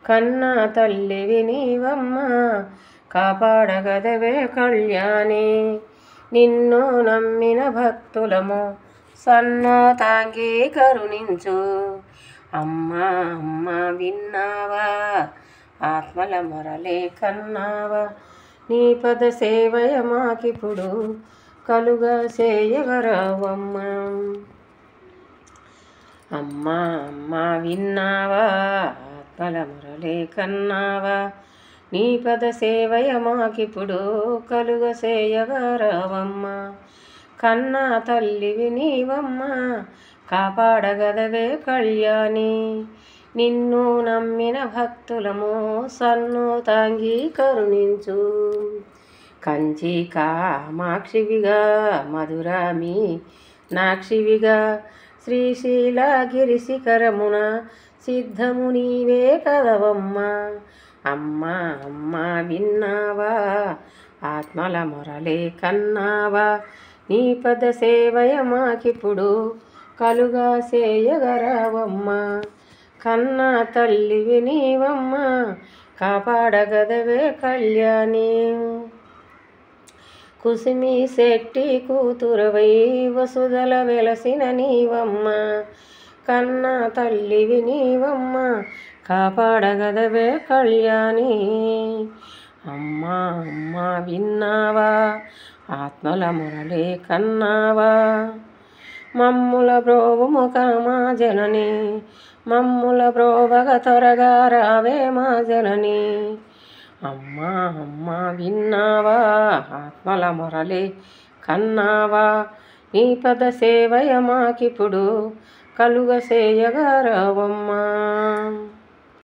కన్నా తల్లివి నీవమ్మ కాపాడగదవే కళ్యాణి. నిన్ను నమ్మిన భక్తులము సన్నోతాంగి కరుణించు. అమ్మా అమ్మా విన్నావా ఆత్మల మొరలే కన్నావా. నీ పద సేవయ మాకిప్పుడు కలుగా చేయగరావమ్మా. అమ్మా అమ్మా విన్నావా ఆత్మల మొరలే కన్నావా. నీ పద సేవయ మాకిప్పుడు కలుగ చేయగరావమ్మా. కన్నా తల్లివి నీవమ్మ కాపాడగదవే కళ్యాణి. నిన్ను నమ్మిన భక్తులము సన్నోతాంగి కరుణించు. కంచి కామాక్షివిగా మధురామి నాక్షివిగా శ్రీశైలగిరి శిఖరమున సిద్ధము నీవే కదవమ్మా. అమ్మా అమ్మా విన్నావా ఆత్మల మొరలే కన్నావా. నీ పద సేవయ మాకిప్పుడు కలుగా చేయగరావమ్మా. కన్నా తల్లివి నీవమ్మ కాపాడగదవే కళ్యాణి. కుసిమి శెట్టి కూతురవై వసుదల వెలసిన నీవమ్మ. కన్నా తల్లివి నీవమ్మ కాపాడగదవే కళ్యాణి. అమ్మా అమ్మా విన్నావా ఆత్మల మొరలే కన్నావా. మమ్ముల బ్రోవుము కామా జనని మమ్ముల బ్రోవగ త్వరగా రావే మా జనని. అమ్మా అమ్మా విన్నావా ఆత్మల మొరలే కన్నావా. నీ పద సేవయ మాకిప్పుడు కలుగ చేయగరావమ్మా.